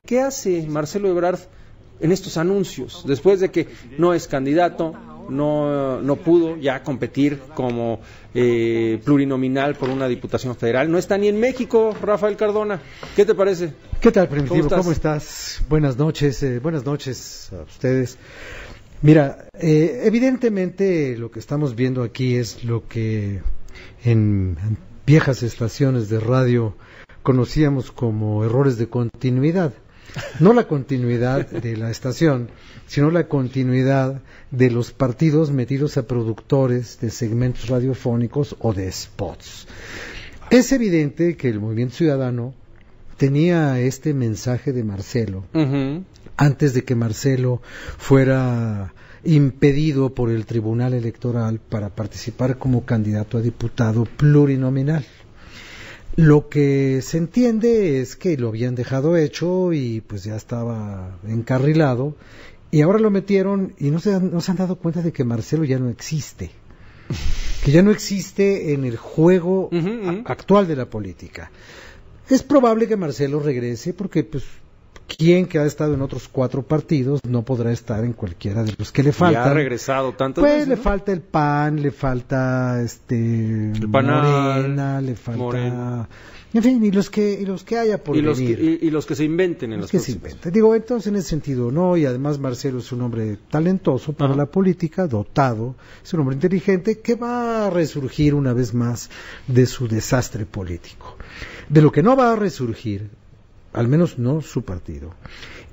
¿Qué hace Marcelo Ebrard en estos anuncios? Después de que no es candidato, no pudo ya competir como plurinominal por una diputación federal, no está ni en México, Rafael Cardona. ¿Qué te parece? ¿Qué tal, Primitivo? ¿Cómo estás? Buenas noches a ustedes. Mira, evidentemente lo que estamos viendo aquí es lo que en viejas estaciones de radio conocíamos como errores de continuidad. No la continuidad de la estación, sino la continuidad de los partidos metidos a productores de segmentos radiofónicos o de spots. Es evidente que el Movimiento Ciudadano tenía este mensaje de Marcelo, antes de que Marcelo fuera impedido por el Tribunal Electoral para participar como candidato a diputado plurinominal. Lo que se entiende es que lo habían dejado hecho y pues ya estaba encarrilado, y ahora lo metieron y no se han dado cuenta de que Marcelo ya no existe, que ya no existe en el juego actual de la política. Es probable que Marcelo regrese porque pues quien que ha estado en otros 4 partidos no podrá estar en cualquiera de los que le faltan. Ya ha regresado tantas pues veces, le ¿no? falta el PAN, le falta el PANAL, Morena, le falta Morena. En fin, y los que haya por venir. Y los que se inventen en los los que se inventen. Digo, entonces en ese sentido no, y además Marcelo es un hombre talentoso para la política, dotado, es un hombre inteligente que va a resurgir una vez más de su desastre político. De lo que no va a resurgir, al menos no su partido,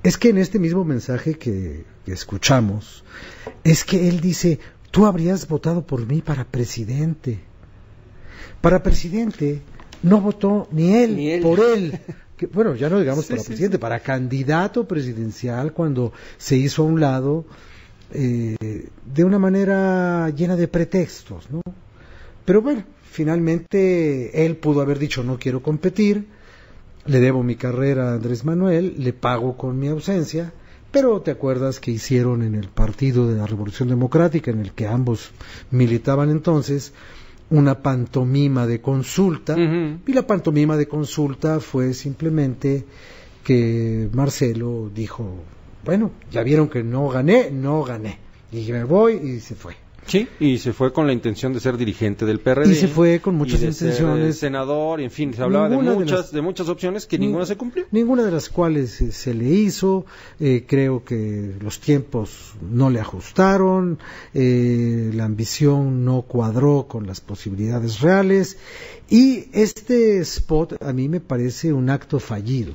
es que en este mismo mensaje que escuchamos, es que él dice: tú habrías votado por mí para presidente. Para presidente no votó ni él. Por él. Que, bueno, ya no digamos para presidente, para candidato presidencial, cuando se hizo a un lado de una manera llena de pretextos, ¿no? Pero bueno, finalmente él pudo haber dicho: no quiero competir, le debo mi carrera a Andrés Manuel, le pago con mi ausencia. Pero te acuerdas que hicieron en el Partido de la Revolución Democrática, en el que ambos militaban entonces, una pantomima de consulta, y la pantomima de consulta fue simplemente que Marcelo dijo: bueno, ya vieron que no gané, y me voy, y se fue. Sí, y se fue con la intención de ser dirigente del PRD. Y se fue con muchas y de intenciones. Ser senador, y en fin, se hablaba de muchas opciones que ninguna se cumplió. Ninguna de las cuales se le hizo. Creo que los tiempos no le ajustaron, la ambición no cuadró con las posibilidades reales, y este spot a mí me parece un acto fallido.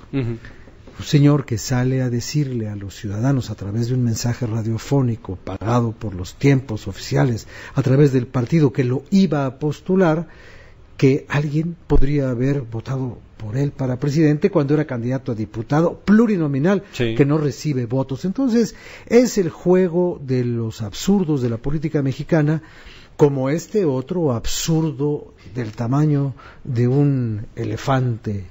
Un señor que sale a decirle a los ciudadanos a través de un mensaje radiofónico pagado por los tiempos oficiales, a través del partido que lo iba a postular, que alguien podría haber votado por él para presidente cuando era candidato a diputado plurinominal, que no recibe votos. Entonces es el juego de los absurdos de la política mexicana, como este otro absurdo del tamaño de un elefante.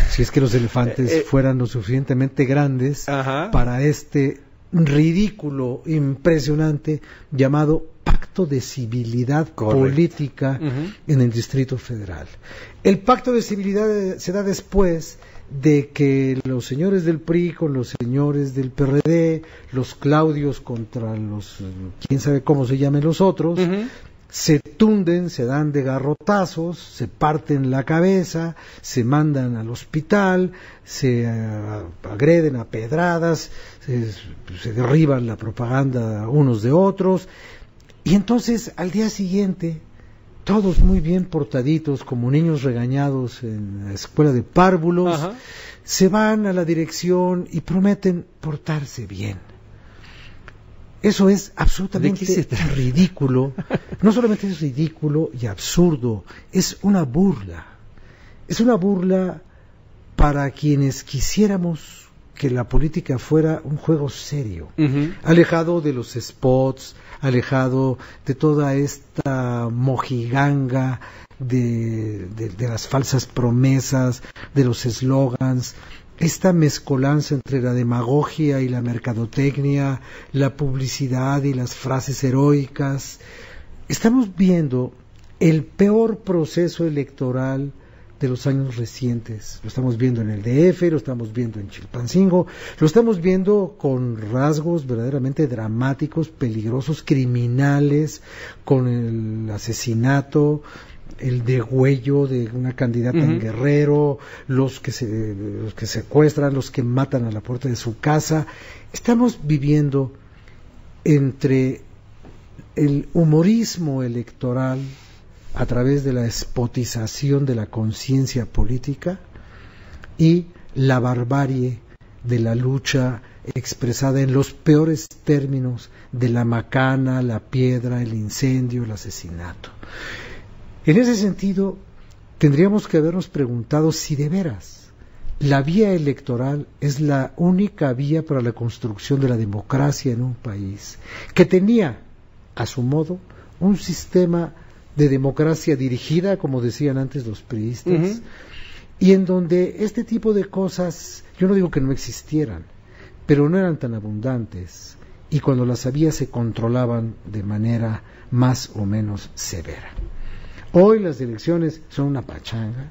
Si es que los elefantes fueran lo suficientemente grandes para este ridículo impresionante llamado Pacto de Civilidad Política en el Distrito Federal. El Pacto de Civilidad se da después de que los señores del PRI con los señores del PRD, los Claudios contra los, quién sabe cómo se llamen los otros, se tunden, se dan de garrotazos, se parten la cabeza, se mandan al hospital, se agreden a pedradas, se derriban la propaganda unos de otros, y entonces al día siguiente, todos muy bien portaditos, como niños regañados en la escuela de párvulos, se van a la dirección y prometen portarse bien. Eso es absolutamente ridículo. No solamente es ridículo y absurdo, es una burla. Es una burla para quienes quisiéramos que la política fuera un juego serio, alejado de los spots, alejado de toda esta mojiganga de las falsas promesas, de los eslogans, esta mezcolanza entre la demagogia y la mercadotecnia, la publicidad y las frases heroicas. Estamos viendo el peor proceso electoral de los años recientes. Lo estamos viendo en el DF, lo estamos viendo en Chilpancingo, lo estamos viendo con rasgos verdaderamente dramáticos, peligrosos, criminales, con el asesinato, el degüello de una candidata en Guerrero, los que secuestran, los que matan a la puerta de su casa. Estamos viviendo entre el humorismo electoral a través de la espotización de la conciencia política y la barbarie de la lucha expresada en los peores términos de la macana, la piedra, el incendio, el asesinato. En ese sentido, tendríamos que habernos preguntado si de veras la vía electoral es la única vía para la construcción de la democracia en un país que tenía, a su modo, un sistema de democracia dirigida, como decían antes los priistas, y en donde este tipo de cosas, yo no digo que no existieran, pero no eran tan abundantes, y cuando las había se controlaban de manera más o menos severa. Hoy las elecciones son una pachanga,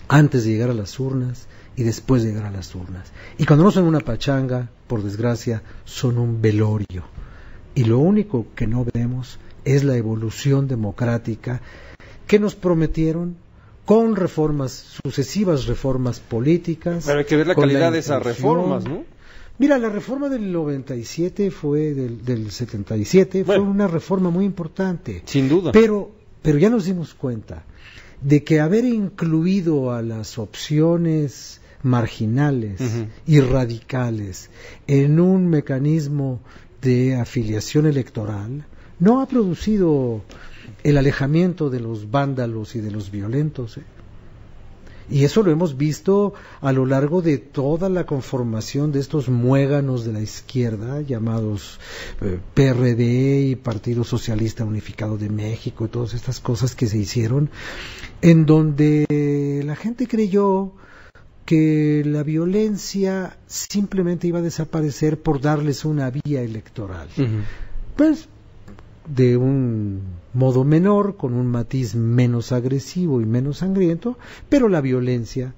antes de llegar a las urnas y después de llegar a las urnas. Y cuando no son una pachanga, por desgracia, son un velorio. Y lo único que no vemos es la evolución democrática que nos prometieron con sucesivas reformas políticas. Pero hay que ver la calidad de esas reformas, ¿no? Mira, la reforma del 97 del 77 fue una reforma muy importante. Sin duda. Pero ya nos dimos cuenta de que haber incluido a las opciones marginales y radicales en un mecanismo de afiliación electoral no ha producido el alejamiento de los vándalos y de los violentos. Y eso lo hemos visto a lo largo de toda la conformación de estos muéganos de la izquierda, llamados PRD y Partido Socialista Unificado de México, y todas estas cosas que se hicieron, en donde la gente creyó que la violencia simplemente iba a desaparecer por darles una vía electoral. Pues de un modo menor, con un matiz menos agresivo y menos sangriento, pero la violencia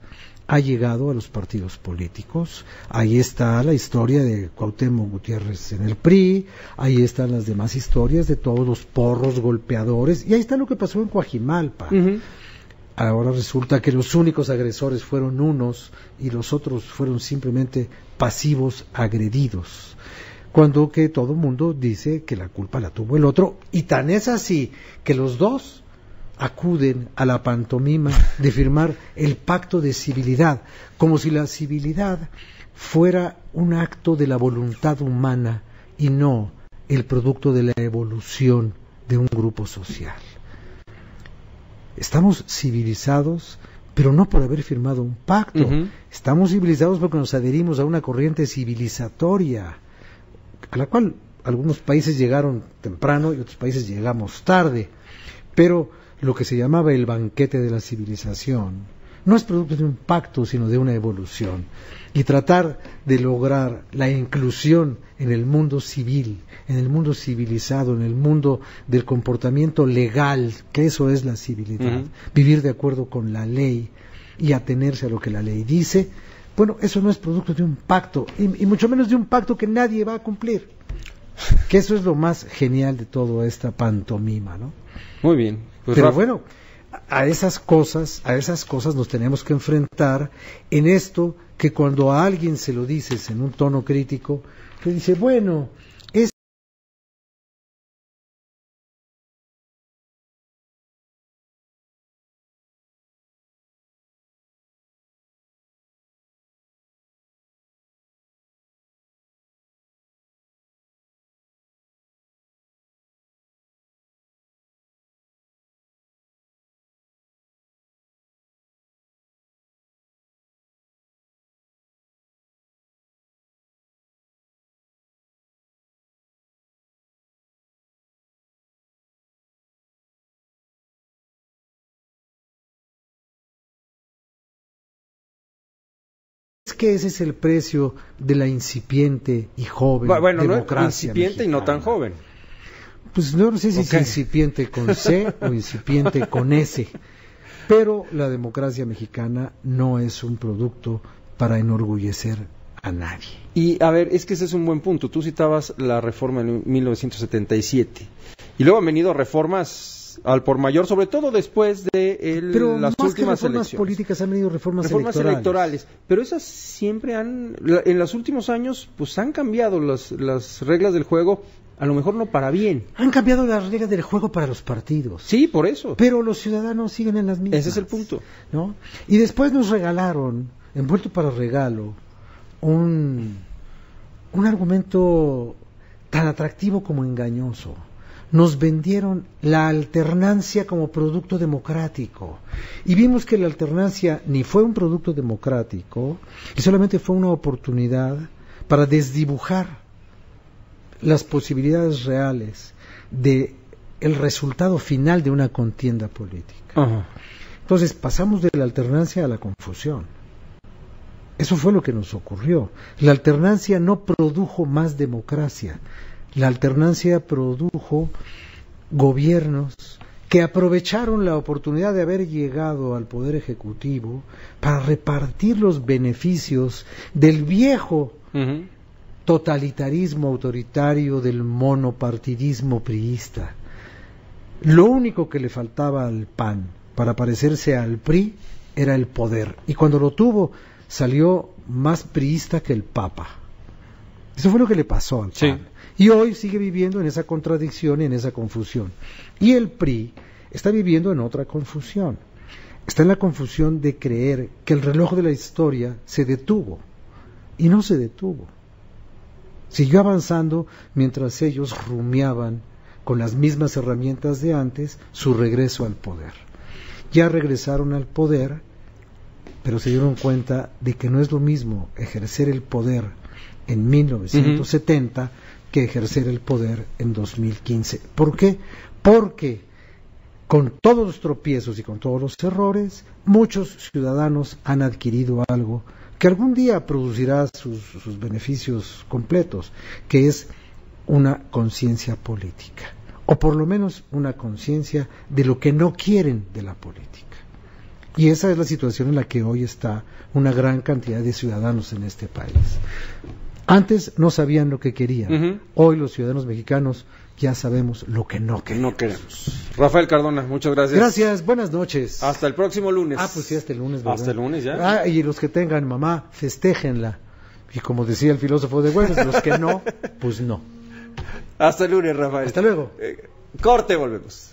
ha llegado a los partidos políticos. Ahí está la historia de Cuauhtémoc Gutiérrez en el PRI, ahí están las demás historias de todos los porros golpeadores, y ahí está lo que pasó en Coajimalpa. Ahora resulta que los únicos agresores fueron unos y los otros fueron simplemente pasivos agredidos, cuando que todo el mundo dice que la culpa la tuvo el otro, y tan es así que los dos acuden a la pantomima de firmar el pacto de civilidad, como si la civilidad fuera un acto de la voluntad humana y no el producto de la evolución de un grupo social. Estamos civilizados, pero no por haber firmado un pacto. Estamos civilizados porque nos adherimos a una corriente civilizatoria, a la cual algunos países llegaron temprano y otros países llegamos tarde, pero lo que se llamaba el banquete de la civilización no es producto de un pacto, sino de una evolución, y tratar de lograr la inclusión en el mundo civil, en el mundo civilizado, en el mundo del comportamiento legal, que eso es la civilidad, vivir de acuerdo con la ley y atenerse a lo que la ley dice. Bueno, eso no es producto de un pacto, y mucho menos de un pacto que nadie va a cumplir. Que eso es lo más genial de toda esta pantomima, ¿no? Muy bien. Pues pero Rafa, bueno, a esas cosas nos tenemos que enfrentar en esto que cuando a alguien se lo dices en un tono crítico, que dice, bueno, es que ese es el precio de la incipiente y joven democracia no, incipiente mexicana. Y no tan joven. Pues no sé si es incipiente con C o incipiente con S, Pero la democracia mexicana no es un producto para enorgullecer a nadie. Y a ver, es que ese es un buen punto. Tú citabas la reforma en 1977 y luego han venido reformas al por mayor, sobre todo después de las últimas reformas elecciones. Políticas han venido reformas electorales. Pero esas siempre en los últimos años, pues han cambiado las reglas del juego. A lo mejor no para bien. Han cambiado las reglas del juego para los partidos. Sí, por eso. Pero los ciudadanos siguen en las mismas. Ese es el punto. ¿No? Y después nos regalaron, envuelto para regalo, un argumento tan atractivo como engañoso. Nos vendieron la alternancia como producto democrático. Y vimos que la alternancia ni fue un producto democrático, y solamente fue una oportunidad para desdibujar las posibilidades reales de el resultado final de una contienda política. Ajá. Entonces pasamos de la alternancia a la confusión. Eso fue lo que nos ocurrió. La alternancia no produjo más democracia. La alternancia produjo gobiernos que aprovecharon la oportunidad de haber llegado al poder ejecutivo para repartir los beneficios del viejo totalitarismo autoritario, del monopartidismo priista. Lo único que le faltaba al PAN para parecerse al PRI era el poder, y cuando lo tuvo salió más priista que el Papa. Eso fue lo que le pasó al PAN. Sí. Y hoy sigue viviendo en esa contradicción y en esa confusión. Y el PRI está viviendo en otra confusión. Está en la confusión de creer que el reloj de la historia se detuvo, y no se detuvo. Siguió avanzando mientras ellos rumiaban con las mismas herramientas de antes su regreso al poder. Ya regresaron al poder, pero se dieron cuenta de que no es lo mismo ejercer el poder en 1970 que ejercer el poder en 2015. ¿Por qué? Porque con todos los tropiezos y con todos los errores, muchos ciudadanos han adquirido algo que algún día producirá sus beneficios completos, que es una conciencia política, o por lo menos una conciencia de lo que no quieren de la política. Y esa es la situación en la que hoy está una gran cantidad de ciudadanos en este país. Antes no sabían lo que querían. Hoy los ciudadanos mexicanos ya sabemos lo que no queremos. No queremos. Rafael Cardona, muchas gracias. Gracias, buenas noches. Hasta el próximo lunes. Pues sí, hasta el lunes, ¿verdad? Hasta el lunes ya. Y los que tengan mamá, festéjenla. Y como decía el filósofo de Güemes, los que no, pues no. Hasta el lunes, Rafael. Hasta luego. Corte, volvemos.